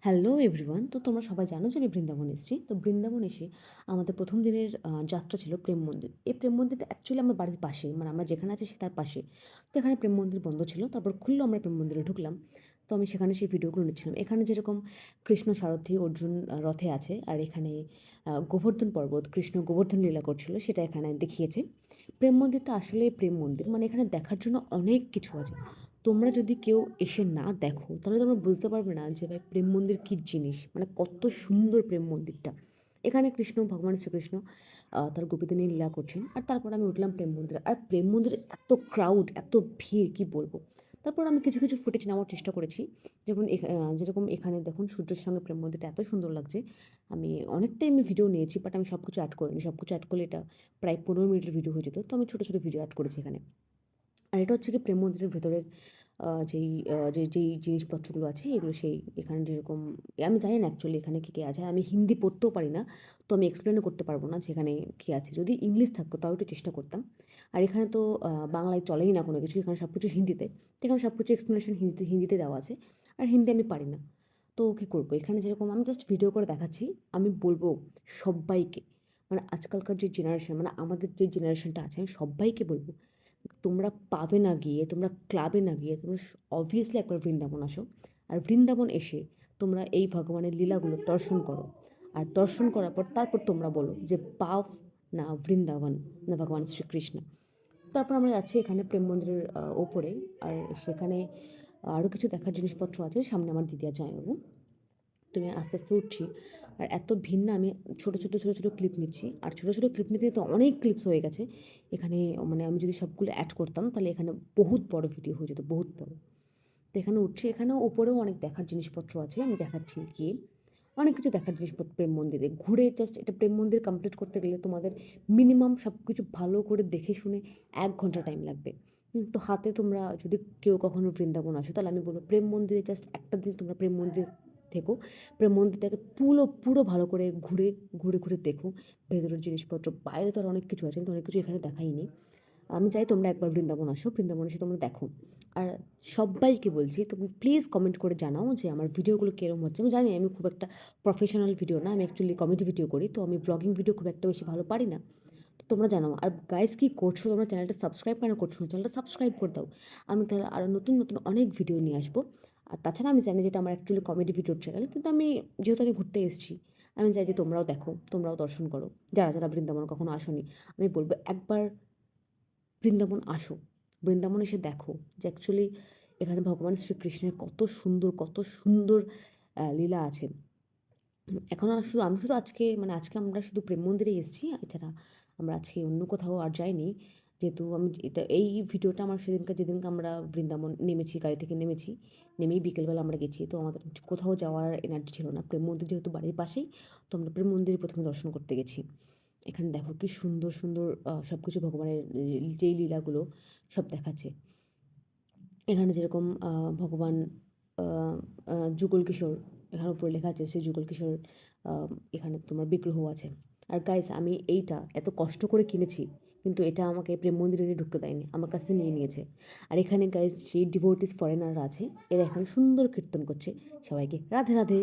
Hello everyone. তো তোমরা সবাই জানো যে আমি বৃন্দাবন এসেছি। তো বৃন্দাবন এসে আমাদের প্রথম দিনের যাত্রা ছিল প্রেম মন্দির। এই প্রেম মন্দিরটা অ্যাকচুয়ালি আমার বাড়ির পাশেই, মানে আমরা যেখানে আছি সে তার পাশে। তো এখানে প্রেম মন্দির বন্ধ ছিল, তারপর খুললো, আমরা প্রেম মন্দিরে ঢুকলাম। তো আমি সেখানে সেই ভিডিওগুলো নিচ্ছিলাম। এখানে যেরকম কৃষ্ণ সারথি অর্জুন রথে আছে, আর এখানে গোবর্ধন পর্বত কৃষ্ণ গোবর্ধন লীলা করছিল, সেটা এখানে দেখিয়েছে। প্রেম মন্দিরটা আসলে প্রেম মন্দির, মানে এখানে দেখার জন্য অনেক কিছু আছে। তোমরা যদি কেউ এসে না দেখো তাহলে তোমরা বুঝতে পারবে না যে ভাই প্রেম মন্দির কী জিনিস, মানে কত সুন্দর প্রেম মন্দিরটা। এখানে কৃষ্ণ ভগবান শ্রীকৃষ্ণ তার গোপীদের নিয়ে লীলা করছেন, আর তারপর আমি উঠলাম প্রেম মন্দিরে। আর প্রেম মন্দিরে এত ক্রাউড, এত ভিড়, কি বলবো। তারপর আমি কিছু কিছু ফুটেজ নেওয়ার চেষ্টা করেছি। যখন যেরকম এখানে দেখুন সূর্যের সঙ্গে প্রেম মন্দিরটা এত সুন্দর লাগছে। আমি ভিডিও নিয়েছি, বাট আমি সব কিছু অ্যাড করিনি। সব কিছু অ্যাড করলে এটা প্রায় 15 মিনিটের ভিডিও হয়ে যেত। তো আমি ছোটো ছোটো ভিডিও অ্যাড করেছি এখানে। আর এটা হচ্ছে কি প্রেম মন্দিরের ভেতরের যেই জিনিসপত্রগুলো আছে এগুলো, সেই এখানে যেরকম আমি জানি না অ্যাকচুয়ালি এখানে কী কী আছে। আমি হিন্দি পড়তেও পারি না, তো আমি এক্সপ্লেনও করতে পারবো না যে এখানে কী আছে। যদি ইংলিশ থাকতো তাও একটু চেষ্টা করতাম। আর এখানে তো বাংলায় চলেই না কোনো কিছু, এখানে সব কিছু হিন্দিতে। তো এখানে সব কিছু এক্সপ্লেনেশন হিন্দিতে দেওয়া আছে। আর হিন্দি আমি পারি না, তো কী করবো। এখানে যেরকম আমি জাস্ট ভিডিও করে দেখাচ্ছি। আমি বলবো সব্বাইকে, মানে আজকালকার যে জেনারেশন, মানে আমাদের যে জেনারেশনটা আছে, আমি সব্বাইকে বলবো, তোমরা পাবে না গিয়ে, তোমরা ক্লাবে না গিয়ে, তোমরা অবভিয়াসলি একবার বৃন্দাবন আসো। আর বৃন্দাবন এসে তোমরা এই ভগবানের লীলাগুলো দর্শন করো। আর দর্শন করার পর তারপর তোমরা বলো যে পাফ না বৃন্দাবন, না ভগবান শ্রীকৃষ্ণ। তারপর আমরা যাচ্ছি এখানে প্রেম মন্দিরের ওপরে। আর সেখানে আরও কিছু দেখার জিনিসপত্র আছে। সামনে আমার দিদি আর জামাইবাবু। তো আমি আস্তে আস্তে উঠছি। আর এত ভিড় না, আমি ছোটো ছোটো ক্লিপ নিচ্ছি। আর ছোটো ছোটো ক্লিপ নিতে তো অনেক ক্লিপস হয়ে গেছে এখানে। মানে আমি যদি সবগুলো অ্যাড করতাম তাহলে এখানে বহুত বড় ভিডিও হয়ে যেত, বহুত বড়। তো এখানে উঠছি, এখানেও ওপরেও অনেক দেখার জিনিসপত্র আছে, আমি দেখাচ্ছি গিয়ে। অনেক কিছু দেখার জিনিসপত্র প্রেম মন্দিরে ঘুরে। জাস্ট এটা প্রেম মন্দির কমপ্লিট করতে গেলে তোমাদের মিনিমাম সব কিছু ভালো করে দেখে শুনে 1 ঘন্টা টাইম লাগবে। তো হাতে তোমরা যদি কেউ কখনো বৃন্দাবন আসো তাহলে আমি বলবো প্রেম মন্দিরে জাস্ট একটা দিন তোমরা প্রেম মন্দির থেকো। প্রেম মন্দিরটাকে পুরো পুরো ভালো করে ঘুরে ঘুরে ঘুরে দেখো ভেতরের জিনিসপত্র। বাইরে তো আর অনেক কিছু আছে, কিন্তু অনেক কিছু এখানে দেখাইনি। আমি চাই তোমরা একবার বৃন্দাবন আসো, বৃন্দাবন এসে তোমরা দেখো। আর সব্বাইকে বলছি, তুমি প্লিজ কমেন্ট করে জানাও যে আমার ভিডিওগুলো কীরকম হচ্ছে। আমি জানি আমি খুব একটা প্রফেশনাল ভিডিও না, আমি অ্যাকচুয়ালি কমেডি ভিডিও করি, তো আমি ব্লগিং ভিডিও খুব একটা বেশি ভালো পারি না। তো তোমরা জানাও। আর গাইস কী করছো তোমরা, চ্যানেলটা সাবস্ক্রাইব কেন করছো না? চ্যানেলটা সাবস্ক্রাইব করে দাও। আমি তাহলে আরও নতুন নতুন অনেক ভিডিও নিয়ে আসবো। আর তাছাড়া আমি জানি যেটা আমার অ্যাকচুয়ালি কমেডি ভিডিওর চ্যানেল, কিন্তু যেহেতু আমি ঘুরতে এসেছি, আমি চাই যে তোমরাও দেখো, তোমরাও দর্শন করো। যারা যারা বৃন্দাবন কখনো আসোনি, আমি বলবো একবার বৃন্দাবন আসো। বৃন্দাবন এসে দেখো যে অ্যাকচুয়ালি এখানে ভগবান শ্রীকৃষ্ণের কত সুন্দর কত সুন্দর লীলা আছে। এখন আর শুধু আমি শুধু আজকে আমরা শুধু প্রেম মন্দিরেই এসেছি, এছাড়া আমরা আজকে অন্য কোথাও আর যাইনি। যেহেতু এই ভিডিওটা আমার যেদিনকে আমরা বৃন্দাবন নেমেছি, গাড়ি থেকে নেমেছি, নেমেই বিকেলবেলা আমরা গেছি। তো আমাদের কোথাও যাওয়ার এনার্জি ছিল না। প্রেম মন্দির যেহেতু বাড়ির পাশেই, তো আমরা প্রেম মন্দিরে প্রথমে দর্শন করতে গেছি। এখানে দেখো কি সুন্দর সুন্দর সব কিছু ভগবানের যেই লীলাগুলো সব দেখাচ্ছে। এখানে যেরকম ভগবান আ আ যুগল কিশোর, এখানে উপরে লেখা আছে শ্রী যুগল কিশোর, আ এখানে তোমার বিগ্রহ আছে। আর গাইস আমি এইটা এত কষ্ট করে কিনেছি, কিন্তু এটা আমাকে প্রেম মন্দিরে নিয়ে ঢুকতে দেয়নি। আমার কাছ থেকে নিয়ে নিয়েছে। আর এখানে গাইস যে ডিভোটিস ফরেনাররা আছে, এরা এখানে সুন্দর কীর্তন করছে। সবাইকে রাধে, রাধে।